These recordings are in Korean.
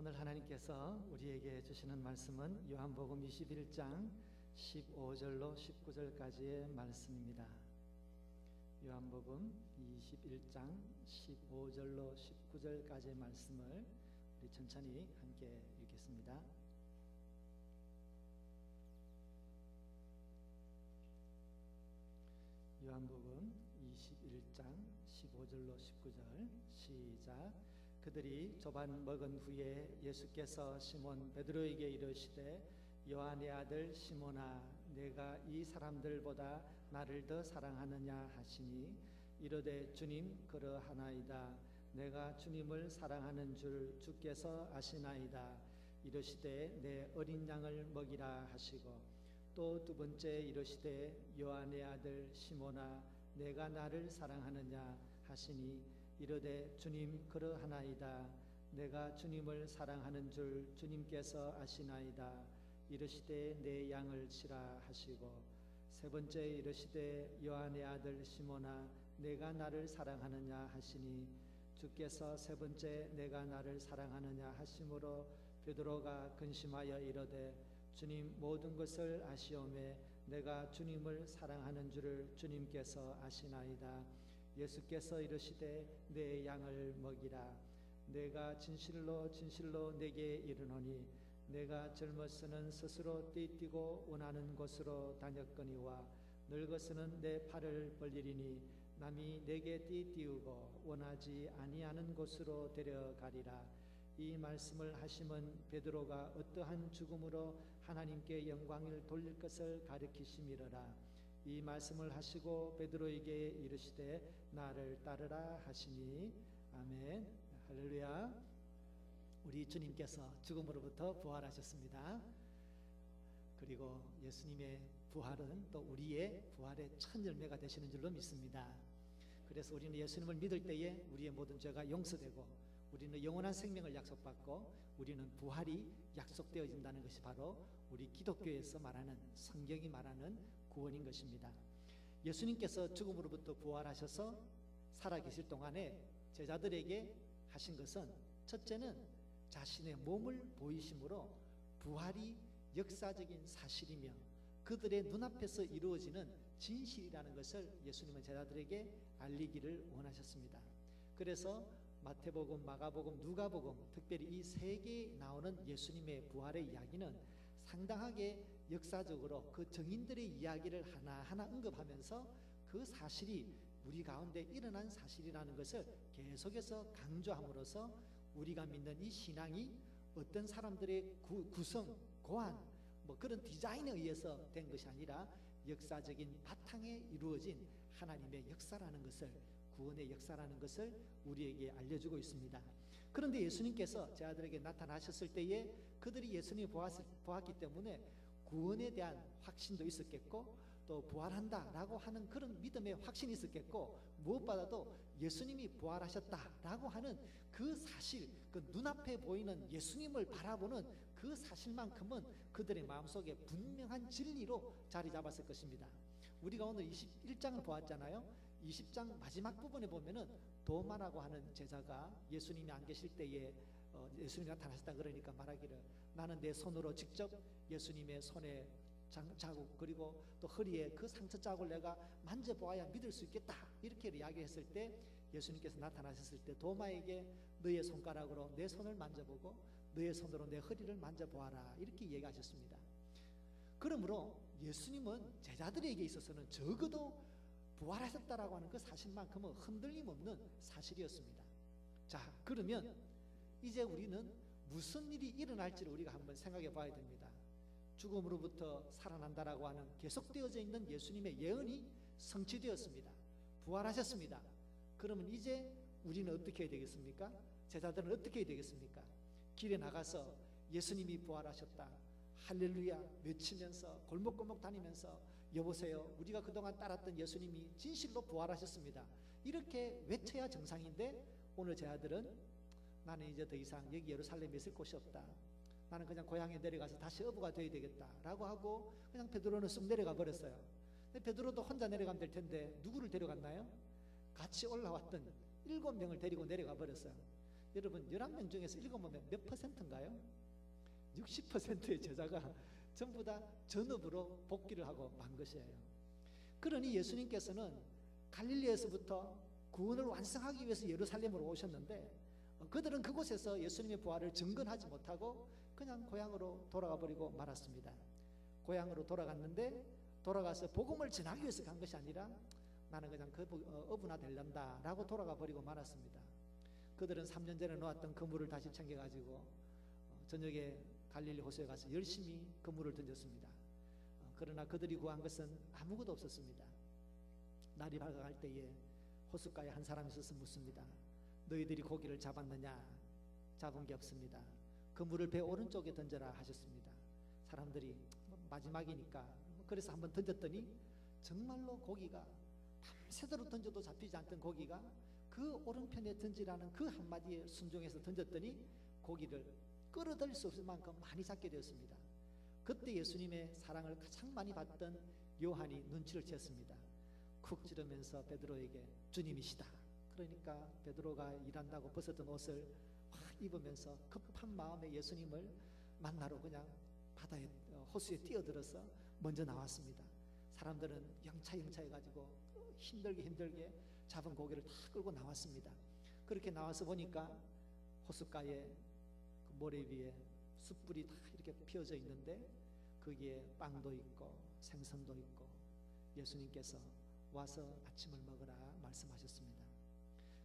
오늘 하나님께서 우리에게 주시는 말씀은 요한복음 21장 15절로 19절까지의 말씀입니다. 요한복음 21장 15절로 19절까지의 말씀을 우리 천천히 함께 읽겠습니다. 요한복음 21장 15절로 19절 시작. 그들이 조반 먹은 후에 예수께서 시몬 베드로에게 이르시되 요한의 아들 시몬아 내가 이 사람들보다 나를 더 사랑하느냐 하시니 이르되 주님 그러하나이다. 내가 주님을 사랑하는 줄 주께서 아시나이다. 이르시되 내 어린 양을 먹이라 하시고 또 두 번째 이르시되 요한의 아들 시몬아 내가 나를 사랑하느냐 하시니 이르되 주님 그러하나이다. 내가 주님을 사랑하는 줄 주님께서 아시나이다. 이르시되 내 양을 치라 하시고 세 번째 이르시되 요한의 아들 시몬아 내가 나를 사랑하느냐 하시니 주께서 세 번째 내가 나를 사랑하느냐 하심으로 베드로가 근심하여 이르되 주님 모든 것을 아시오매 내가 주님을 사랑하는 줄을 주님께서 아시나이다. 예수께서 이르시되 내 양을 먹이라. 내가 진실로 진실로 내게 이르노니 내가 젊어서는 스스로 띠뛰고 원하는 곳으로 다녔거니와 늙어서는 내 팔을 벌리리니 남이 내게 띠띠우고 원하지 아니하는 곳으로 데려가리라. 이 말씀을 하심은 베드로가 어떠한 죽음으로 하나님께 영광을 돌릴 것을 가리키심이로라. 이 말씀을 하시고 베드로에게 이르시되 나를 따르라 하시니 아멘. 할렐루야. 우리 주님께서 죽음으로부터 부활하셨습니다. 그리고 예수님의 부활은 또 우리의 부활의 첫 열매가 되시는 줄로 믿습니다. 그래서 우리는 예수님을 믿을 때에 우리의 모든 죄가 용서되고 우리는 영원한 생명을 약속받고 우리는 부활이 약속되어진다는 것이 바로 우리 기독교에서 말하는 성경이 말하는 구원인 것입니다. 예수님께서 죽음으로부터 부활하셔서 살아계실 동안에 제자들에게 하신 것은 첫째는 자신의 몸을 보이심으로 부활이 역사적인 사실이며 그들의 눈앞에서 이루어지는 진실이라는 것을 예수님은 제자들에게 알리기를 원하셨습니다. 그래서 마태복음, 마가복음, 누가복음 특별히 이 세 개에 나오는 예수님의 부활의 이야기는 상당하게 역사적으로 그 증인들의 이야기를 하나하나 언급하면서 그 사실이 우리 가운데 일어난 사실이라는 것을 계속해서 강조함으로써 우리가 믿는 이 신앙이 어떤 사람들의 구성, 고안 뭐 그런 디자인에 의해서 된 것이 아니라 역사적인 바탕에 이루어진 하나님의 역사라는 것을 구원의 역사라는 것을 우리에게 알려주고 있습니다. 그런데 예수님께서 제자들에게 나타나셨을 때에 그들이 예수님이 보았기 때문에 구원에 대한 확신도 있었겠고 또 부활한다라고 하는 그런 믿음의 확신이 있었겠고 무엇보다도 예수님이 부활하셨다라고 하는 그 사실, 그 눈앞에 보이는 예수님을 바라보는 그 사실만큼은 그들의 마음속에 분명한 진리로 자리 잡았을 것입니다. 우리가 오늘 21장을 보았잖아요. 20장 마지막 부분에 보면은 도마라고 하는 제자가 예수님이 안 계실 때에 예수님이 나타나셨다 그러니까 말하기를 나는 내 손으로 직접 예수님의 손에 자국 그리고 또 허리에 그 상처 자국을 내가 만져보아야 믿을 수 있겠다 이렇게 이야기했을 때 예수님께서 나타나셨을 때 도마에게 너의 손가락으로 내 손을 만져보고 너의 손으로 내 허리를 만져보아라 이렇게 얘기하셨습니다. 그러므로 예수님은 제자들에게 있어서는 적어도 부활하셨다라고 하는 그 사실만큼은 흔들림 없는 사실이었습니다. 자, 그러면 이제 우리는 무슨 일이 일어날지를 우리가 한번 생각해 봐야 됩니다. 죽음으로부터 살아난다라고 하는 계속되어져 있는 예수님의 예언이 성취되었습니다. 부활하셨습니다. 그러면 이제 우리는 어떻게 해야 되겠습니까? 제자들은 어떻게 해야 되겠습니까? 길에 나가서 예수님이 부활하셨다 할렐루야 외치면서 골목골목 다니면서 여보세요 우리가 그동안 따랐던 예수님이 진실로 부활하셨습니다 이렇게 외쳐야 정상인데 오늘 제자들은 나는 이제 더 이상 여기 예루살렘에 있을 곳이 없다. 나는 그냥 고향에 내려가서 다시 어부가 되어야 되겠다라고 하고 그냥 베드로는 쑥 내려가 버렸어요. 근데 베드로도 혼자 내려가면 될 텐데 누구를 데려갔나요? 같이 올라왔던 7명을 데리고 내려가 버렸어요. 여러분 11명 중에서 7명은 몇 %인가요? 60%의 제자가 전부 다 전업으로 복귀를 하고 만 것이에요. 그러니 예수님께서는 갈릴리에서부터 구원을 완성하기 위해서 예루살렘으로 오셨는데 그들은 그곳에서 예수님의 부활을 증거하지 못하고 그냥 고향으로 돌아가 버리고 말았습니다. 고향으로 돌아갔는데 돌아가서 복음을 전하기 위해서 간 것이 아니라 나는 그냥 어부나 될란다 라고 돌아가 버리고 말았습니다. 그들은 3년 전에 놓았던 그물을 다시 챙겨가지고 저녁에 갈릴리 호수에 가서 열심히 그물을 던졌습니다. 그러나 그들이 구한 것은 아무것도 없었습니다. 날이 밝아갈 때에 호숫가에 한 사람이 있어서 묻습니다. 너희들이 고기를 잡았느냐? 잡은 게 없습니다. 그물을 배 오른쪽에 던져라 하셨습니다. 사람들이 마지막이니까 그래서 한번 던졌더니 정말로 고기가 밤새도록 던져도 잡히지 않던 고기가 그 오른편에 던지라는 그 한마디에 순종해서 던졌더니 고기를 끌어들일 수 없을 만큼 많이 잡게 되었습니다. 그때 예수님의 사랑을 가장 많이 받던 요한이 눈치를 챘습니다. 쿡 찌르면서 베드로에게 주님이시다. 그러니까 베드로가 일한다고 벗었던 옷을 확 입으면서 급한 마음에 예수님을 만나러 그냥 바다에 호수에 뛰어들어서 먼저 나왔습니다. 사람들은 영차 해가지고 힘들게 잡은 고기를 다 끌고 나왔습니다. 그렇게 나와서 보니까 호숫가에 그 모래 위에 숯불이 다 이렇게 피어져 있는데 거기에 빵도 있고 생선도 있고 예수님께서 와서 아침을 먹으라 말씀하셨습니다.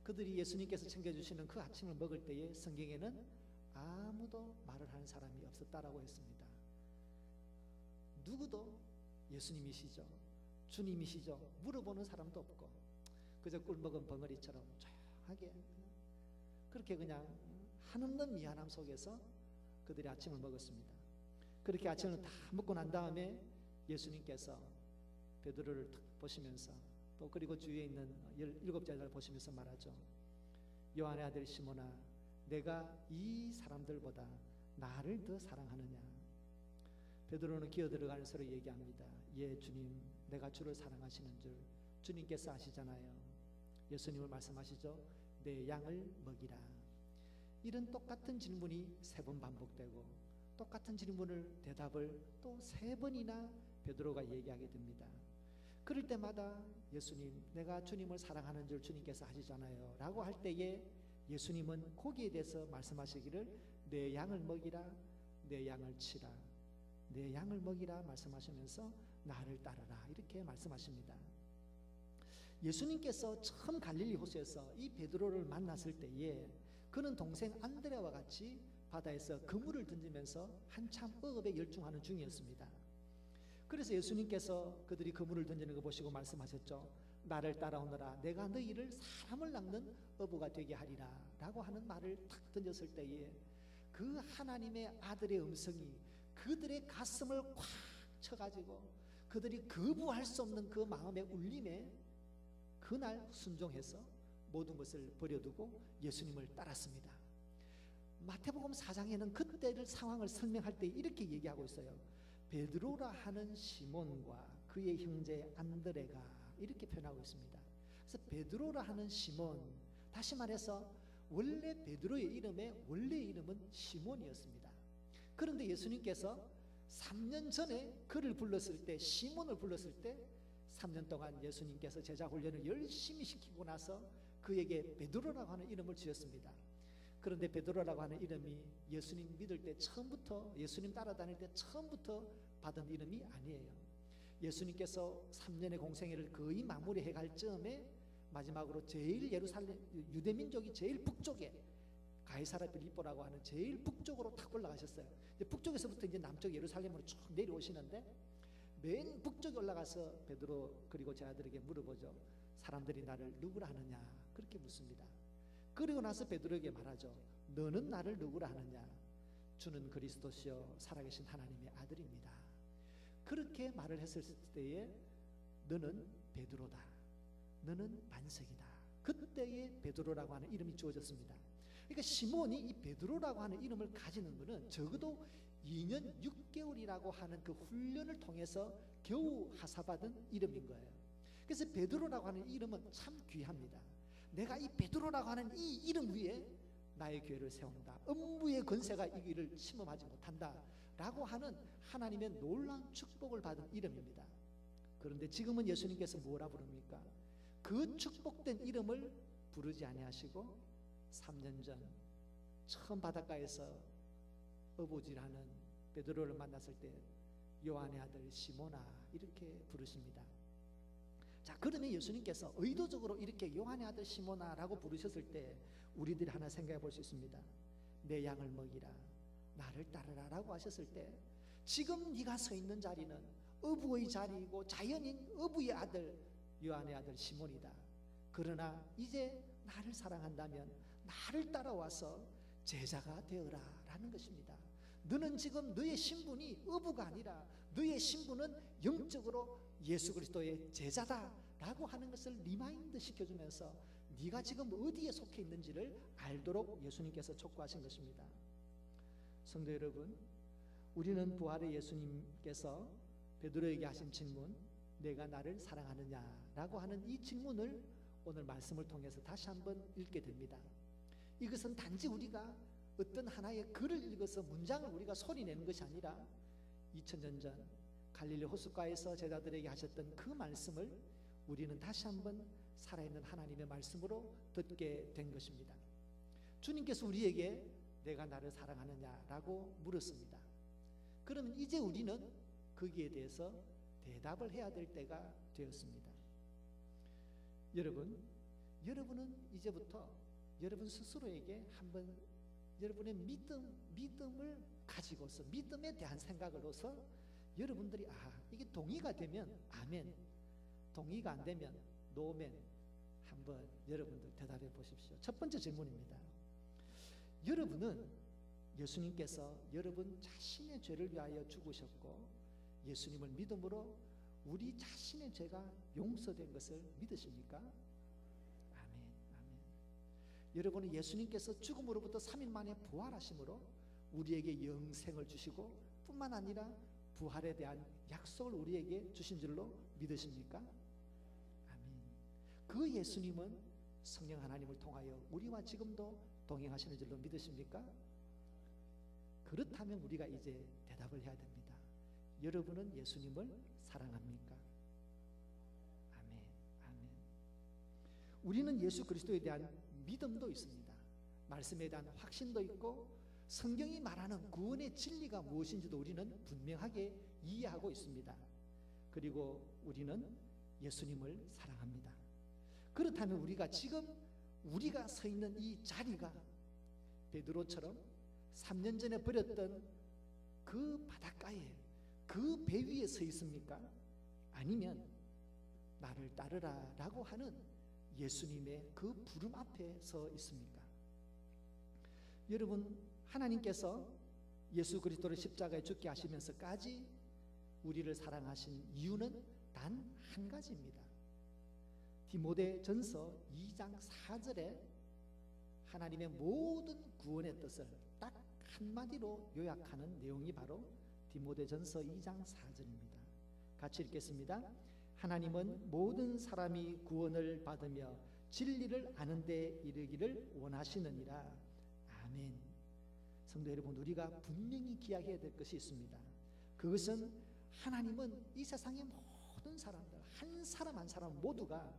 그들이 예수님께서 챙겨주시는 그 아침을 먹을 때에 성경에는 아무도 말을 하는 사람이 없었다라고 했습니다. 누구도 예수님이시죠, 주님이시죠 물어보는 사람도 없고 그저 꿀먹은 벙어리처럼 조용하게 그렇게 그냥 한없는 미안함 속에서 그들이 아침을 먹었습니다. 그렇게 아침을 다 먹고 난 다음에 예수님께서 베드로를 탁 보시면서 또 그리고 주위에 있는 17제자를 보시면서 말하죠. 요한의 아들 시몬아, 내가 이 사람들보다 나를 더 사랑하느냐? 베드로는 기어들어가는 서로 얘기합니다. 예 주님, 내가 주를 사랑하시는 줄 주님께서 아시잖아요. 예수님을 말씀하시죠. 내 양을 먹이라. 이런 똑같은 질문이 3번 반복되고 똑같은 질문을 대답을 또 3번이나 베드로가 얘기하게 됩니다. 그럴 때마다 예수님, 내가 주님을 사랑하는 줄 주님께서 아시잖아요 라고 할 때에 예수님은 거기에 대해서 말씀하시기를 내 양을 먹이라, 내 양을 치라, 내 양을 먹이라 말씀하시면서 나를 따르라 이렇게 말씀하십니다. 예수님께서 처음 갈릴리 호수에서 이 베드로를 만났을 때에 그는 동생 안드레와 같이 바다에서 그물을 던지면서 한참 어업에 열중하는 중이었습니다. 그래서 예수님께서 그들이 그물을 던지는 거 보시고 말씀하셨죠. 나를 따라오너라, 내가 너희를 사람을 낚는 어부가 되게 하리라 라고 하는 말을 탁 던졌을 때에 그 하나님의 아들의 음성이 그들의 가슴을 꽉 쳐가지고 그들이 거부할 수 없는 그 마음의 울림에 그날 순종해서 모든 것을 버려두고 예수님을 따랐습니다. 마태복음 4장에는 그때를 상황을 설명할 때 이렇게 얘기하고 있어요. 베드로라 하는 시몬과 그의 형제 안드레가 이렇게 표현하고 있습니다. 그래서 베드로라 하는 시몬, 다시 말해서 원래 베드로의 이름의 원래 이름은 시몬이었습니다. 그런데 예수님께서 3년 전에 그를 불렀을 때, 시몬을 불렀을 때 3년 동안 예수님께서 제자 훈련을 열심히 시키고 나서 그에게 베드로라고 하는 이름을 지었습니다. 그런데 베드로라고 하는 이름이 예수님 믿을 때 처음부터, 예수님 따라다닐 때 처음부터 받은 이름이 아니에요. 예수님께서 3년의 공생애를 거의 마무리해 갈 즈음에 마지막으로 제일 예루살렘, 유대민족이 제일 북쪽에 가이사랴 빌립보라고 하는 제일 북쪽으로 탁 올라가셨어요. 북쪽에서부터 이제 남쪽 예루살렘으로 쭉 내려오시는데 맨 북쪽에 올라가서 베드로 그리고 제 아들에게 물어보죠. 사람들이 나를 누구라 하느냐? 그렇게 묻습니다. 그리고 나서 베드로에게 말하죠. 너는 나를 누구라 하느냐? 주는 그리스도시요 살아계신 하나님의 아들입니다. 그렇게 말을 했을 때에 너는 베드로다, 너는 반석이다. 그때의 베드로라고 하는 이름이 주어졌습니다. 그러니까 시몬이 이 베드로라고 하는 이름을 가지는 것은 적어도 2년 6개월이라고 하는 그 훈련을 통해서 겨우 하사받은 이름인 거예요. 그래서 베드로라고 하는 이름은 참 귀합니다. 내가 이 베드로라고 하는 이 이름 위에 나의 교회를 세운다. 음부의 권세가 이 길을 침범하지 못한다 라고 하는 하나님의 놀라운 축복을 받은 이름입니다. 그런데 지금은 예수님께서 뭐라 부릅니까? 그 축복된 이름을 부르지 아니하시고 3년 전 처음 바닷가에서 어부질하는 베드로를 만났을 때 요한의 아들 시몬아 이렇게 부르십니다. 자, 그러면 예수님께서 의도적으로 이렇게 요한의 아들 시몬아라고 부르셨을 때 우리들이 하나 생각해 볼 수 있습니다. 내 양을 먹이라, 나를 따르라 라고 하셨을 때 지금 네가 서 있는 자리는 어부의 자리이고 자연인 어부의 아들 요한의 아들 시몬이다. 그러나 이제 나를 사랑한다면 나를 따라와서 제자가 되어라 라는 것입니다. 너는 지금 너의 신분이 어부가 아니라 너의 신분은 영적으로 예수 그리스도의 제자다 라고 하는 것을 리마인드 시켜주면서 네가 지금 어디에 속해 있는지를 알도록 예수님께서 촉구하신 것입니다. 성도 여러분, 우리는 부활의 예수님께서 베드로에게 하신 질문, 내가 나를 사랑하느냐라고 하는 이 질문을 오늘 말씀을 통해서 다시 한번 읽게 됩니다. 이것은 단지 우리가 어떤 하나의 글을 읽어서 문장을 우리가 소리내는 것이 아니라 2000년 전 갈릴리 호숫가에서 제자들에게 하셨던 그 말씀을 우리는 다시 한번 살아있는 하나님의 말씀으로 듣게 된 것입니다. 주님께서 우리에게 내가 나를 사랑하느냐라고 물었습니다. 그러면 이제 우리는 거기에 대해서 대답을 해야 될 때가 되었습니다. 여러분은 이제부터 여러분 스스로에게 한번 여러분의 믿음을 가지고서 믿음에 대한 생각으로서 여러분들이 이게 동의가 되면 아멘, 동의가 안 되면 노멘 한번 여러분들 대답해 보십시오. 첫 번째 질문입니다. 여러분은 예수님께서 여러분 자신의 죄를 위하여 죽으셨고 예수님을 믿음으로 우리 자신의 죄가 용서된 것을 믿으십니까? 아멘, 아멘. 여러분은 예수님께서 죽음으로부터 3일 만에 부활하심으로 우리에게 영생을 주시고 뿐만 아니라 부활에 대한 약속을 우리에게 주신 줄로 믿으십니까? 아멘. 그 예수님은 성령 하나님을 통하여 우리와 지금도 동행하시는 줄로 믿으십니까? 그렇다면 우리가 이제 대답을 해야 됩니다. 여러분은 예수님을 사랑합니까? 아멘, 아멘. 우리는 예수 그리스도에 대한 믿음도 있습니다. 말씀에 대한 확신도 있고 성경이 말하는 구원의 진리가 무엇인지도 우리는 분명하게 이해하고 있습니다. 그리고 우리는 예수님을 사랑합니다. 그렇다면 우리가 서 있는 이 자리가 베드로처럼 3년 전에 버렸던 그 바닷가에 그 배 위에 서 있습니까? 아니면 나를 따르라 라고 하는 예수님의 그 부름 앞에 서 있습니까? 여러분, 하나님께서 예수 그리스도를 십자가에 죽게 하시면서까지 우리를 사랑하신 이유는 단 한 가지입니다. 디모데전서 2장 4절에 하나님의 모든 구원의 뜻을 딱 한마디로 요약하는 내용이 바로 디모데전서 2장 4절입니다. 같이 읽겠습니다. 하나님은 모든 사람이 구원을 받으며 진리를 아는 데 이르기를 원하시느니라. 아멘. 성도 여러분, 우리가 분명히 기억해야 될 것이 있습니다. 그것은 하나님은 이 세상의 모든 사람들, 한 사람 한 사람 모두가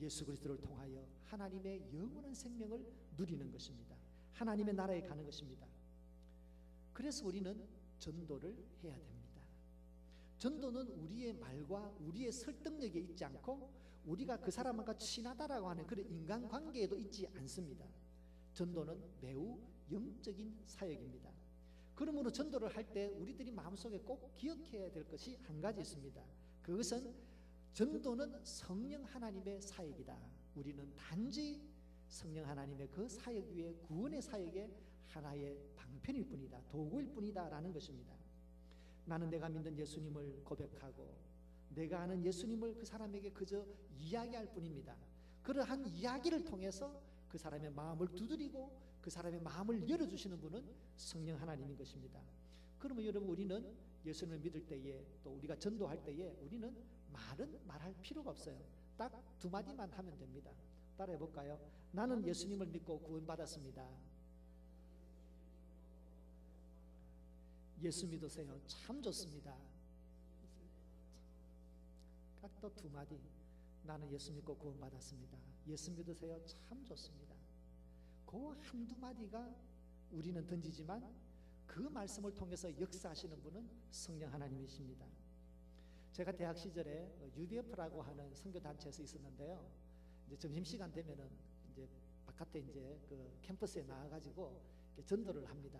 예수 그리스도를 통하여 하나님의 영원한 생명을 누리는 것입니다. 하나님의 나라에 가는 것입니다. 그래서 우리는 전도를 해야 됩니다. 전도는 우리의 말과 우리의 설득력에 있지 않고 우리가 그 사람과 친하다라고 하는 그런 인간관계에도 있지 않습니다. 전도는 매우 영적인 사역입니다. 그러므로 전도를 할 때 우리들이 마음속에 꼭 기억해야 될 것이 한 가지 있습니다. 그것은 전도는 성령 하나님의 사역이다. 우리는 단지 성령 하나님의 그 사역 위에 구원의 사역의 하나의 방편일 뿐이다, 도구일 뿐이다 라는 것입니다. 나는 내가 믿는 예수님을 고백하고 내가 아는 예수님을 그 사람에게 그저 이야기할 뿐입니다. 그러한 이야기를 통해서 그 사람의 마음을 두드리고 그 사람의 마음을 열어주시는 분은 성령 하나님인 것입니다. 그러면 여러분, 우리는 예수님을 믿을 때에 또 우리가 전도할 때에 우리는 말할 필요가 없어요. 딱 두 마디만 하면 됩니다. 따라해 볼까요? 나는 예수님을 믿고 구원받았습니다. 예수 믿으세요. 참 좋습니다. 딱 또 두 마디. 나는 예수 믿고 구원받았습니다. 예수 믿으세요. 참 좋습니다. 그 한두 마디가 우리는 던지지만 그 말씀을 통해서 역사하시는 분은 성령 하나님이십니다. 제가 대학 시절에 UDF라고 하는 선교단체에서 있었는데요. 이제 점심시간 되면은 이제 바깥에 이제 그 캠퍼스에 나와가지고 전도를 합니다.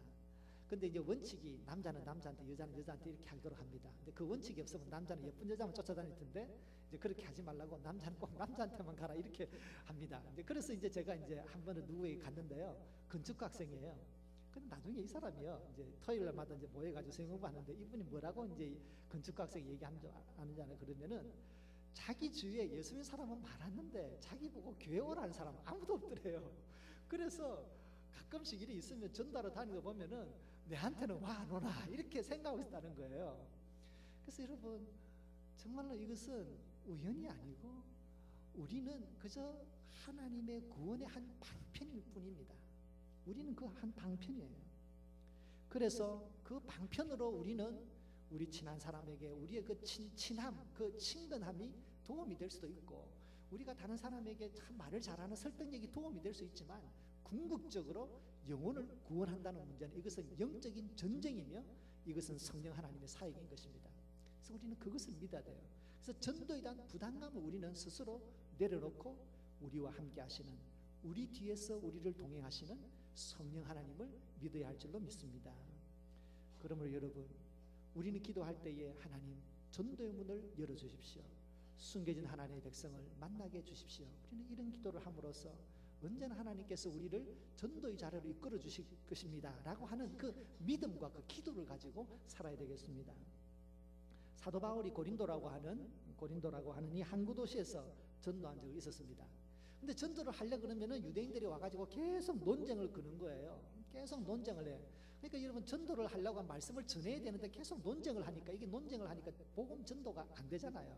근데 이제 원칙이 남자는 남자한테, 여자는 여자한테 이렇게 하도록 합니다. 근데 그 원칙이 없으면 남자는 예쁜 여자만 쫓아다닐 텐데 이제 그렇게 하지 말라고 남자는 꼭 남자한테만 가라 이렇게 합니다. 이제 그래서 이제 제가 이제 한 번은 누구에게 갔는데요. 건축과 학생이에요. 근데 나중에 이 사람이요. 이제 토요일 날마다 이제 모여가지고 수영 공부하는데 이분이 뭐라고 이제 건축과 학생 얘기하는 줄 아느냐면 그러면은 자기 주위에 예수 믿는 사람은 많았는데 자기 보고 교회 오라는 사람 아무도 없더래요. 그래서 가끔씩 일이 있으면 전도하러 다니고 보면은 내한테는 와 노나 이렇게 생각하고 있다는 거예요. 그래서 여러분 정말로 이것은 우연이 아니고 우리는 그저 하나님의 구원의 한 방편일 뿐입니다. 우리는 그 한 방편이에요. 그래서 그 방편으로 우리는 우리 친한 사람에게 우리의 그 친함, 그 친근함이 도움이 될 수도 있고 우리가 다른 사람에게 참 말을 잘하는 설득력이 도움이 될 수 있지만 궁극적으로 영혼을 구원한다는 문제는 이것은 영적인 전쟁이며 이것은 성령 하나님의 사역인 것입니다. 그래서 우리는 그것을 믿어야 돼요. 그래서 전도에 대한 부담감을 우리는 스스로 내려놓고 우리와 함께 하시는 우리 뒤에서 우리를 동행하시는 성령 하나님을 믿어야 할 줄로 믿습니다. 그러므로 여러분 우리는 기도할 때에 하나님 전도의 문을 열어주십시오. 숨겨진 하나님의 백성을 만나게 해주십시오. 우리는 이런 기도를 함으로써 언제나 하나님께서 우리를 전도의 자리로 이끌어 주실 것입니다 라고 하는 그 믿음과 그 기도를 가지고 살아야 되겠습니다. 사도 바울이 고린도라고 하는 이 항구 도시에서 전도한 적이 있었습니다. 근데 전도를 하려고 그러면은 유대인들이 와가지고 계속 논쟁을 거는 거예요. 계속 논쟁을 해. 그러니까 여러분 전도를 하려고 하면 말씀을 전해야 되는데 계속 논쟁을 하니까 복음 전도가 안 되잖아요.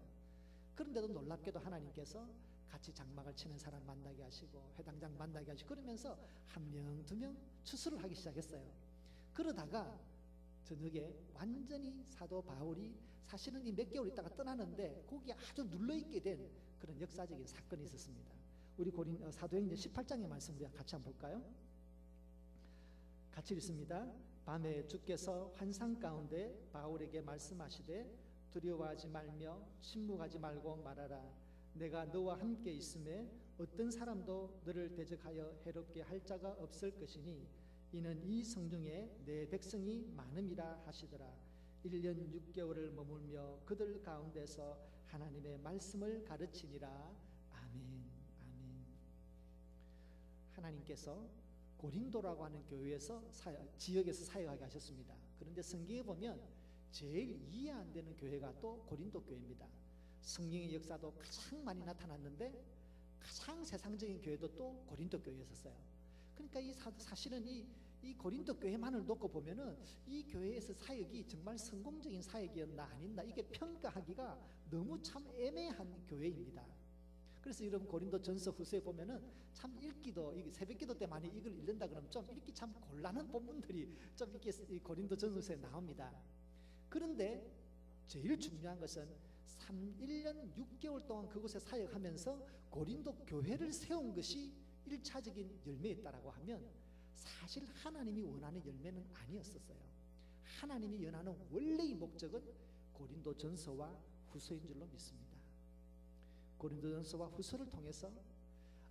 그런데도 놀랍게도 하나님께서 같이 장막을 치는 사람 만나게 하시고 회당장 만나게 하시고 그러면서 한 명, 두 명 추수를 하기 시작했어요. 그러다가 저녁에 완전히 사도 바울이 사실은 이 몇 개월 있다가 떠나는데 거기에 아주 눌러있게 된 그런 역사적인 사건이 있었습니다. 우리 사도행전 18장의 말씀 우리 같이 한번 볼까요? 같이 읽습니다. 밤에 주께서 환상 가운데 바울에게 말씀하시되 두려워하지 말며 침묵하지 말고 말하라. 내가 너와 함께 있음에 어떤 사람도 너를 대적하여 해롭게 할 자가 없을 것이니 이는 이 성중에 내 백성이 많음이라 하시더라. 1년 6개월을 머물며 그들 가운데서 하나님의 말씀을 가르치니라. 아멘. 아멘. 하나님께서 고린도라고 하는 교회에서 지역에서 사역하게 하셨습니다. 그런데 성경에 보면 제일 이해 안 되는 교회가 또 고린도 교회입니다. 성령의 역사도 가장 많이 나타났는데 가장 세상적인 교회도 또 고린도 교회였었어요. 그러니까 사실은 이 고린도 교회만을 놓고 보면은 이 교회에서 사역이 정말 성공적인 사역이었나 아닌가 이게 평가하기가 너무 참 애매한 교회입니다. 그래서 여러분 고린도 전서 후서에 보면은 참 읽기도 새벽기도 때 많이 이걸 읽는다 그러면 좀 읽기 참 곤란한 본문들이 좀 이렇게 고린도 전서에 나옵니다. 그런데 제일 중요한 것은 1년 6개월 동안 그곳에 사역하면서 고린도 교회를 세운 것이 1차적인 열매였다라고 하면 사실 하나님이 원하는 열매는 아니었었어요. 하나님이 원하는 원래의 목적은 고린도 전서와 후서인 줄로 믿습니다. 고린도 전서와 후서를 통해서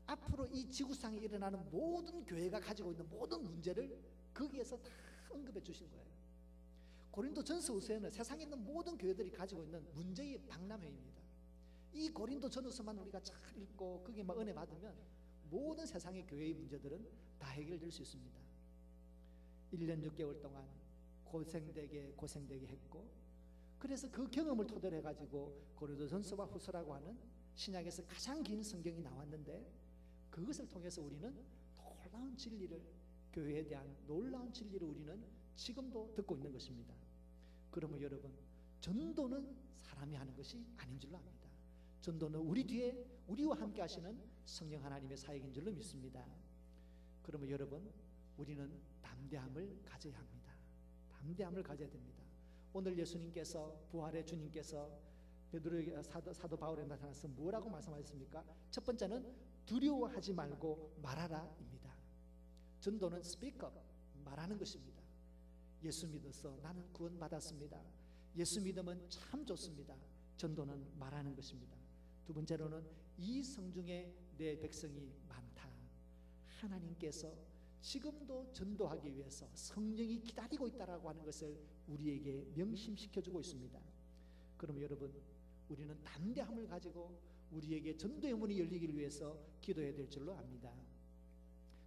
앞으로 이 지구상에 일어나는 모든 교회가 가지고 있는 모든 문제를 거기에서 다 언급해 주신 거예요. 고린도 전서 후서에는 세상에 있는 모든 교회들이 가지고 있는 문제의 박람회입니다. 이 고린도 전서만 우리가 잘 읽고 거기에 막 은혜 받으면 모든 세상의 교회의 문제들은 다 해결될 수 있습니다. 1년 6개월 동안 고생되게 했고 그래서 그 경험을 토대로 해가지고 고린도 전서와 후서라고 하는 신약에서 가장 긴 성경이 나왔는데 그것을 통해서 우리는 놀라운 진리를 교회에 대한 놀라운 진리를 우리는 지금도 듣고 있는 것입니다. 그러면 여러분 전도는 사람이 하는 것이 아닌 줄로 압니다. 전도는 우리 뒤에 우리와 함께 하시는 성령 하나님의 사역인 줄로 믿습니다. 그러면 여러분, 우리는 담대함을 가져야 합니다. 담대함을 가져야 됩니다. 오늘 예수님께서, 부활의 주님께서 베드로에게, 사도 바울에 나타나서 뭐라고 말씀하셨습니까? 첫 번째는 두려워하지 말고 말하라입니다. 전도는 speak up, 말하는 것입니다. 예수 믿어서 나는 구원받았습니다. 예수 믿으면 참 좋습니다. 전도는 말하는 것입니다. 두 번째로는 이 성중에 내 백성이 많다. 하나님께서 지금도 전도하기 위해서 성령이 기다리고 있다라고 하는 것을 우리에게 명심시켜주고 있습니다. 그럼 여러분, 우리는 담대함을 가지고 우리에게 전도의 문이 열리기를 위해서 기도해야 될 줄로 압니다.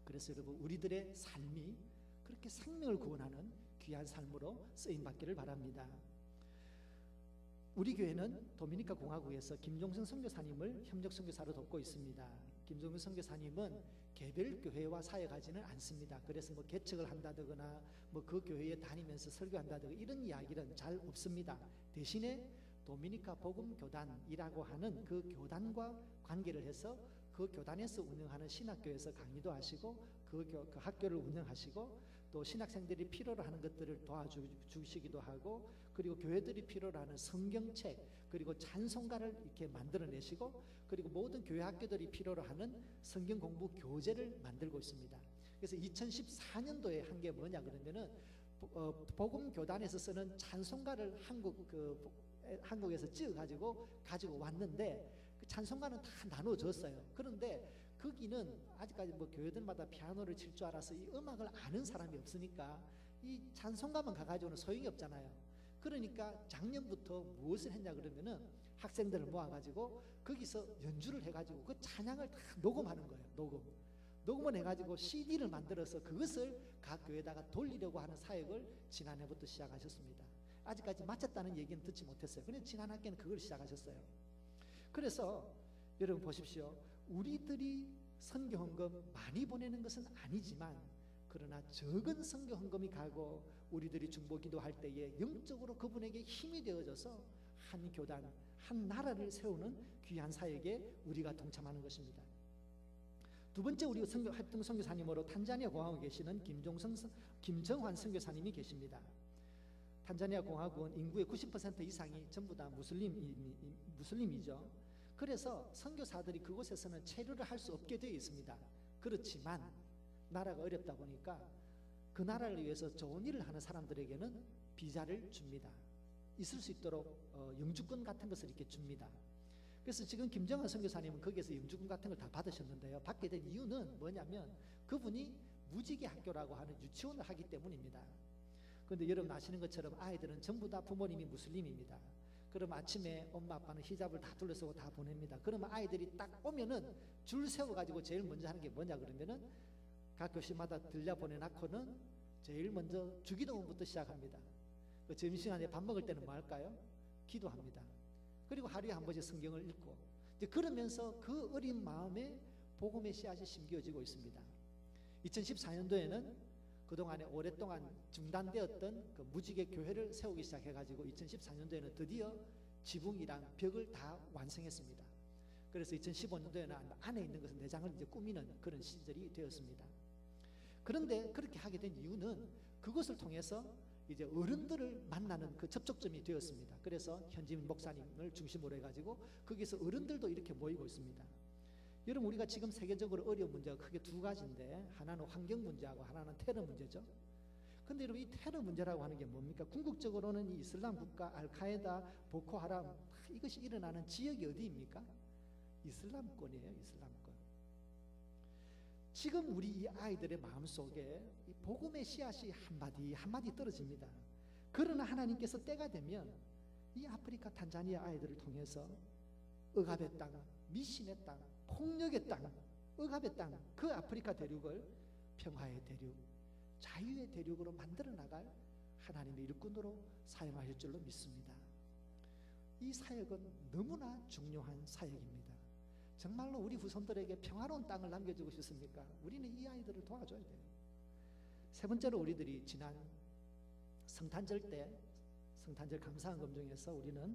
그래서 여러분, 우리들의 삶이 그렇게 생명을 구원하는 귀한 삶으로 쓰임받기를 바랍니다. 우리 교회는 도미니카 공화국에서 김종성 선교사님을 협력 선교사로 돕고 있습니다. 김종성 선교사님은 개별 교회와 사역하지는 않습니다. 그래서 뭐 개척을 한다거나 뭐 그 교회에 다니면서 설교한다거나 이런 이야기는 잘 없습니다. 대신에 도미니카 복음교단이라고 하는 그 교단과 관계를 해서 그 교단에서 운영하는 신학교에서 강의도 하시고 그 학교를 운영하시고 또 신학생들이 필요로 하는 것들을 도와주시기도 하고, 그리고 교회들이 필요로 하는 성경책, 그리고 찬송가를 이렇게 만들어내시고, 그리고 모든 교회 학교들이 필요로 하는 성경 공부 교재를 만들고 있습니다. 그래서 2014년도에 한 게 뭐냐 그러면은 복음교단에서 쓰는 찬송가를 한국에서 찍어가지고 가지고 왔는데, 그 찬송가는 다 나눠줬어요. 그런데 거기는 아직까지 뭐 교회들마다 피아노를 칠 줄 알아서 이 음악을 아는 사람이 없으니까 이 찬송가만 가가지고는 소용이 없잖아요. 그러니까 작년부터 무엇을 했냐 그러면은 학생들을 모아가지고 거기서 연주를 해가지고 그 찬양을 다 녹음하는 거예요. 녹음을 해가지고 CD를 만들어서 그것을 각 교회에다가 돌리려고 하는 사역을 지난해부터 시작하셨습니다. 아직까지 마쳤다는 얘기는 듣지 못했어요. 그런데 지난 학기는 그걸 시작하셨어요. 그래서 여러분 보십시오. 우리들이 선교헌금 많이 보내는 것은 아니지만, 그러나 적은 선교헌금이 가고 우리들이 중보기도할 때에 영적으로 그분에게 힘이 되어져서 한 교단, 한 나라를 세우는 귀한 사역에 우리가 동참하는 것입니다. 두 번째, 우리 활동 선교사님으로 탄자니아 공화국에 계시는 김정환 선교사님이 계십니다. 탄자니아 공화국은 인구의 90% 이상이 전부 다 무슬림이죠. 그래서 선교사들이 그곳에서는 체류를 할 수 없게 되어 있습니다. 그렇지만 나라가 어렵다 보니까 그 나라를 위해서 좋은 일을 하는 사람들에게는 비자를 줍니다. 있을 수 있도록 영주권 같은 것을 이렇게 줍니다. 그래서 지금 김정환 선교사님은 거기에서 영주권 같은 걸 다 받으셨는데요. 받게 된 이유는 뭐냐면 그분이 무지개 학교라고 하는 유치원을 하기 때문입니다. 그런데 여러분 아시는 것처럼 아이들은 전부 다 부모님이 무슬림입니다. 그럼 아침에 엄마 아빠는 히잡을 다 둘러쓰고 다 보냅니다. 그러면 아이들이 딱 오면은 줄 세워가지고 제일 먼저 하는 게 뭐냐 그러면은 각 교실마다 들려 보내놓고는 제일 먼저 주기도문부터 시작합니다. 그 점심시간에 밥 먹을 때는 뭐 할까요? 기도합니다. 그리고 하루에 한 번씩 성경을 읽고, 이제 그러면서 그 어린 마음에 복음의 씨앗이 심겨지고 있습니다. 2014년도에는 그동안에 오랫동안 중단되었던 그 무지개 교회를 세우기 시작해가지고 2014년도에는 드디어 지붕이랑 벽을 다 완성했습니다. 그래서 2015년도에는 안에 있는 것은 내장을 이제 꾸미는 그런 시절이 되었습니다. 그런데 그렇게 하게 된 이유는 그것을 통해서 이제 어른들을 만나는 그 접촉점이 되었습니다. 그래서 현지인 목사님을 중심으로 해가지고 거기서 어른들도 이렇게 모이고 있습니다. 여러분, 우리가 지금 세계적으로 어려운 문제가 크게 두 가지인데, 하나는 환경 문제하고 하나는 테러 문제죠. 근데 여러분, 이 테러 문제라고 하는 게 뭡니까? 궁극적으로는 이 이슬람 국가, 알카에다, 보코하람, 이것이 일어나는 지역이 어디입니까? 이슬람권이에요. 이슬람권. 지금 우리 이 아이들의 마음속에 이 복음의 씨앗이 한마디 한마디 떨어집니다. 그러나 하나님께서 때가 되면 이 아프리카 탄자니아 아이들을 통해서 억압의 땅, 미신의 땅, 폭력의 땅, 억압의 땅, 그 아프리카 대륙을 평화의 대륙, 자유의 대륙으로 만들어 나갈 하나님의 일꾼으로 사용하실 줄로 믿습니다. 이 사역은 너무나 중요한 사역입니다. 정말로 우리 후손들에게 평화로운 땅을 남겨주고 싶습니까? 우리는 이 아이들을 도와줘야 돼요. 세 번째로, 우리들이 지난 성탄절 때 성탄절 감사헌금 중에서 우리는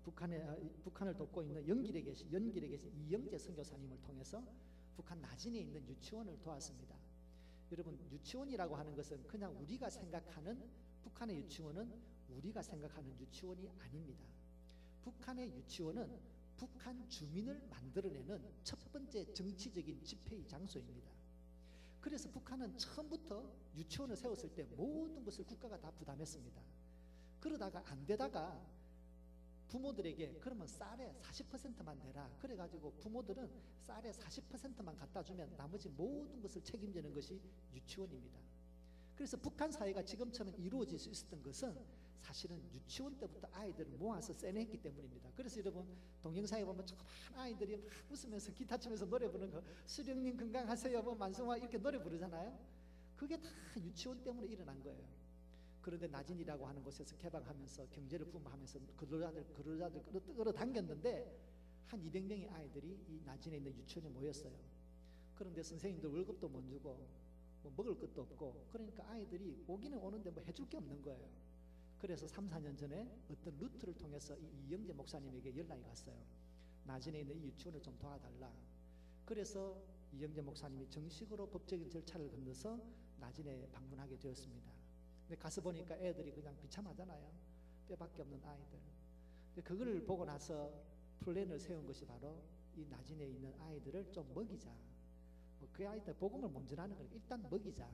북한을 돕고 있는 연길에 계신 이영재 선교사님을 통해서 북한 나진에 있는 유치원을 도왔습니다. 여러분, 유치원이라고 하는 것은 그냥 우리가 생각하는 북한의 유치원은 우리가 생각하는 유치원이 아닙니다. 북한의 유치원은 북한 주민을 만들어내는 첫 번째 정치적인 집회의 장소입니다. 그래서 북한은 처음부터 유치원을 세웠을 때 모든 것을 국가가 다 부담했습니다. 그러다가 안 되다가 부모들에게 그러면 쌀의 40%만 내라. 그래가지고 부모들은 쌀의 40%만 갖다 주면 나머지 모든 것을 책임지는 것이 유치원입니다. 그래서 북한 사회가 지금처럼 이루어질 수 있었던 것은 사실은 유치원 때부터 아이들을 모아서 세뇌했기 때문입니다. 그래서 여러분, 동영상에 보면 조그만 아이들이 막 웃으면서 기타 치면서 노래 부르는 거, 수령님 건강하세요, 뭐 만성화 이렇게 노래 부르잖아요. 그게 다 유치원 때문에 일어난 거예요. 그런데 나진이라고 하는 곳에서 개방하면서 경제를 부흥하면서 근로자들 끌어당겼는데 한 200명의 아이들이 이 나진에 있는 유치원에 모였어요. 그런데 선생님들 월급도 못 주고 뭐 먹을 것도 없고, 그러니까 아이들이 오기는 오는데 뭐 해줄 게 없는 거예요. 그래서 3, 4년 전에 어떤 루트를 통해서 이 이영재 목사님에게 연락이 갔어요. 나진에 있는 이 유치원을 좀 도와달라. 그래서 이영재 목사님이 정식으로 법적인 절차를 건너서 나진에 방문하게 되었습니다. 근데 가서 보니까 애들이 그냥 비참하잖아요. 뼈밖에 없는 아이들. 근데 그걸 보고 나서 플랜을 세운 것이 바로 이 나진에 있는 아이들을 좀 먹이자. 그 아이들 복음을 못 전하는 걸 일단 먹이자.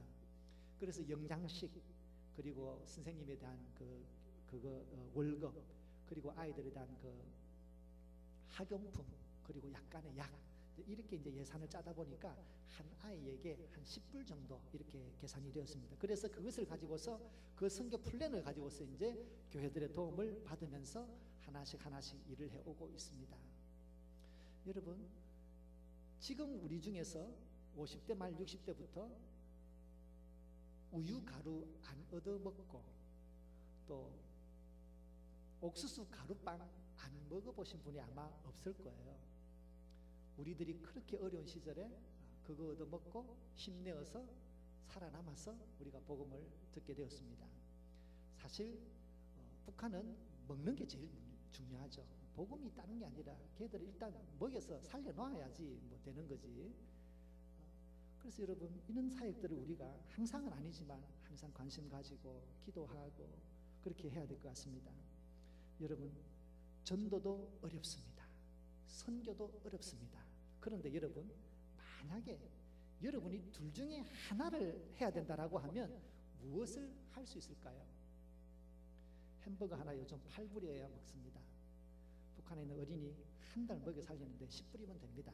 그래서 영양식, 그리고 선생님에 대한 월급, 그리고 아이들에 대한 학용품, 그리고 약간의 약, 이렇게 이제 예산을 짜다 보니까 한 아이에게 한 10불 정도 이렇게 계산이 되었습니다. 그래서 그것을 가지고서 그 선교 플랜을 가지고서 이제 교회들의 도움을 받으면서 하나씩 일을 해오고 있습니다. 여러분, 지금 우리 중에서 50대 말 60대부터 우유 가루 안 얻어먹고 또 옥수수 가루빵 안 먹어보신 분이 아마 없을 거예요. 우리들이 그렇게 어려운 시절에 그거 얻어먹고 힘내어서 살아남아서 우리가 복음을 듣게 되었습니다. 사실 북한은 먹는 게 제일 중요하죠. 복음이 있다는 게 아니라 걔들을 일단 먹여서 살려놔야지 뭐 되는 거지. 그래서 여러분, 이런 사역들을 우리가 항상은 아니지만 항상 관심 가지고 기도하고 그렇게 해야 될 것 같습니다. 여러분, 전도도 어렵습니다. 선교도 어렵습니다. 그런데 여러분, 만약에 여러분이 둘 중에 하나를 해야 된다라고 하면 무엇을 할 수 있을까요? 햄버거 하나 요즘 8불이어야 먹습니다. 북한에 있는 어린이 한 달 먹여 살리는데 10불이면 됩니다.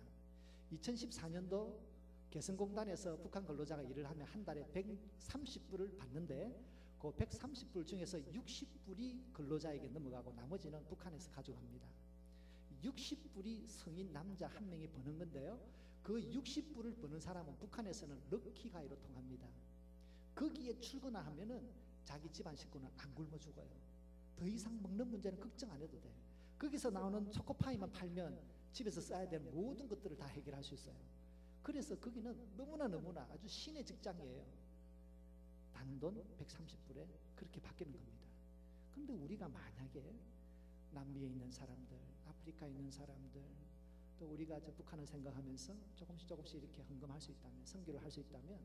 2014년도 개성공단에서 북한 근로자가 일을 하면 한 달에 130불을 받는데 그 130불 중에서 60불이 근로자에게 넘어가고 나머지는 북한에서 가져갑니다. 60불이 성인 남자 한 명이 버는 건데요, 그 60불을 버는 사람은 북한에서는 럭키가이로 통합니다. 거기에 출근하면은 자기 집안 식구는 안 굶어 죽어요. 더 이상 먹는 문제는 걱정 안 해도 돼. 거기서 나오는 초코파이만 팔면 집에서 써야 되는 모든 것들을 다 해결할 수 있어요. 그래서 거기는 너무나 아주 신의 직장이에요. 단돈 130불에 그렇게 바뀌는 겁니다. 그런데 우리가 만약에 남미에 있는 사람들, 아프리카에 있는 사람들, 또 우리가 저 북한을 생각하면서 조금씩 이렇게 헌금할 수 있다면, 선교를 할 수 있다면,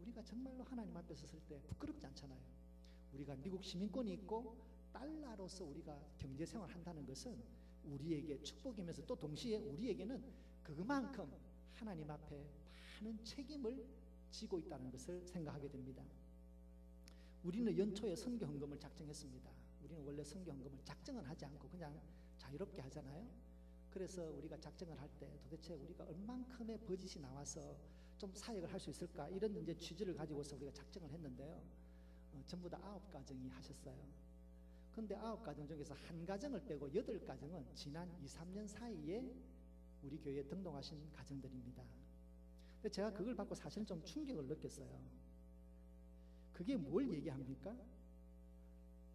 우리가 정말로 하나님 앞에 섰을 때 부끄럽지 않잖아요. 우리가 미국 시민권이 있고 달러로서 우리가 경제생활을 한다는 것은 우리에게 축복이면서 또 동시에 우리에게는 그만큼 하나님 앞에 많은 책임을 지고 있다는 것을 생각하게 됩니다. 우리는 연초에 선교 헌금을 작정했습니다. 우리는 원래 선교 헌금을 작정은 하지 않고 그냥 자유롭게 하잖아요. 그래서 우리가 작정을 할 때 도대체 우리가 얼만큼의 버짓이 나와서 좀 사역을 할 수 있을까, 이런 이제 취지를 가지고서 우리가 작정을 했는데요, 전부 다 9가정이 하셨어요. 근데 9가정 중에서 한 가정을 빼고 8가정은 지난 2, 3년 사이에 우리 교회에 등록하신 가정들입니다. 근데 제가 그걸 받고 사실은 좀 충격을 느꼈어요. 그게 뭘 얘기합니까?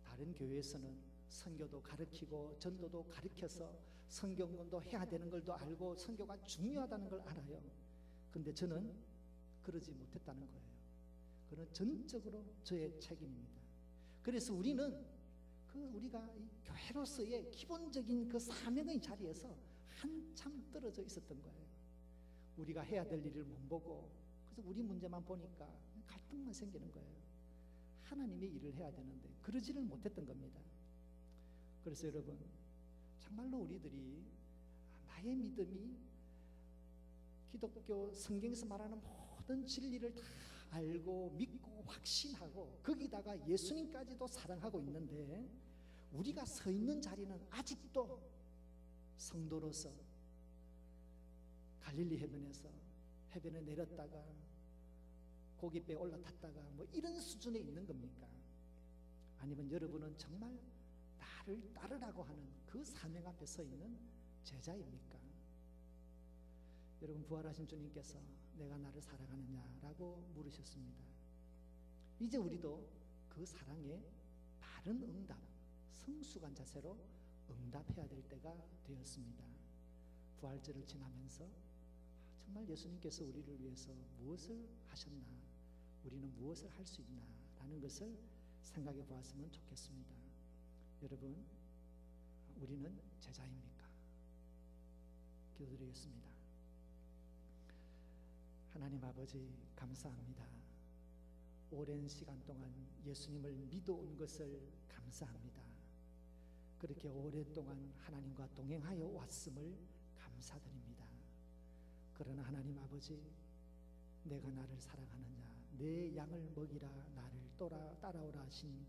다른 교회에서는 선교도 가르치고 전도도 가르쳐서 선교운동도 해야 되는 걸도 알고 선교가 중요하다는 걸 알아요. 근데 저는 그러지 못했다는 거예요. 그건 전적으로 저의 책임입니다. 그래서 우리는 그 우리가 이 교회로서의 기본적인 그 사명의 자리에서 한참 떨어져 있었던 거예요. 우리가 해야 될 일을 못 보고 그래서 우리 문제만 보니까 갈등만 생기는 거예요. 하나님의 일을 해야 되는데 그러지를 못했던 겁니다. 그래서 여러분, 정말로 우리들이 나의 믿음이 기독교 성경에서 말하는 모든 진리를 다 알고 믿고 확신하고 거기다가 예수님까지도 사랑하고 있는데 우리가 서 있는 자리는 아직도 성도로서 갈릴리 해변에 내렸다가 고깃배에 올라탔다가 뭐 이런 수준에 있는 겁니까? 아니면 여러분은 정말 나를 따르라고 하는 그 사명 앞에 서 있는 제자입니까? 여러분, 부활하신 주님께서 내가 나를 사랑하느냐라고 물으셨습니다. 이제 우리도 그 사랑에 바른 응답, 성숙한 자세로 응답해야 될 때가 되었습니다. 부활절을 지나면서 정말 예수님께서 우리를 위해서 무엇을 하셨나, 우리는 무엇을 할 수 있나 라는 것을 생각해 보았으면 좋겠습니다. 여러분, 우리는 제자입니까? 기도드리겠습니다. 하나님 아버지, 감사합니다. 오랜 시간 동안 예수님을 믿어온 것을 감사합니다. 그렇게 오랫동안 하나님과 동행하여 왔음을 감사드립니다. 그러나 하나님 아버지, 내가 나를 사랑하느냐, 내 양을 먹이라, 나를 따라오라 하신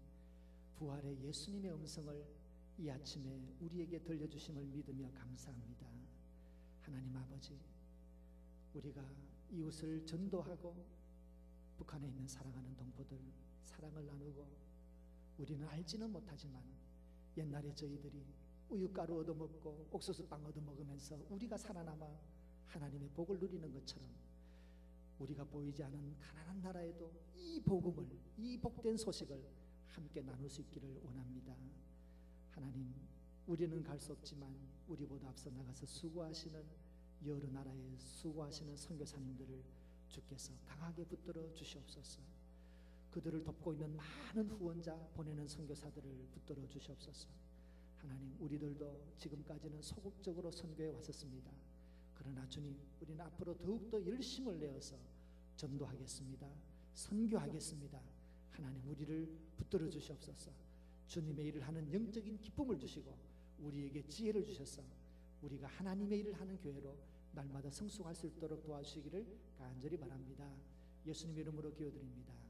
부활의 예수님의 음성을 이 아침에 우리에게 들려주심을 믿으며 감사합니다. 하나님 아버지, 우리가 이웃을 전도하고 북한에 있는 사랑하는 동포들 사랑을 나누고, 우리는 알지는 못하지만 옛날에 저희들이 우유가루 얻어먹고 옥수수빵 얻어먹으면서 우리가 살아남아 하나님의 복을 누리는 것처럼 우리가 보이지 않은 가난한 나라에도 이 복음을, 이 복된 소식을 함께 나눌 수 있기를 원합니다. 하나님, 우리는 갈 수 없지만 우리보다 앞서 나가서 수고하시는 여러 나라에 수고하시는 선교사님들을 주께서 강하게 붙들어 주시옵소서. 그들을 돕고 있는 많은 후원자 보내는 선교사들을 붙들어 주시옵소서. 하나님, 우리들도 지금까지는 소극적으로 선교해 왔었습니다. 그러나 주님, 우리는 앞으로 더욱더 열심을 내어서 전도하겠습니다. 선교하겠습니다. 하나님, 우리를 붙들어 주시옵소서. 주님의 일을 하는 영적인 기쁨을 주시고 우리에게 지혜를 주셔서 우리가 하나님의 일을 하는 교회로 날마다 성숙할 수 있도록 도와주시기를 간절히 바랍니다. 예수님의 이름으로 기도드립니다.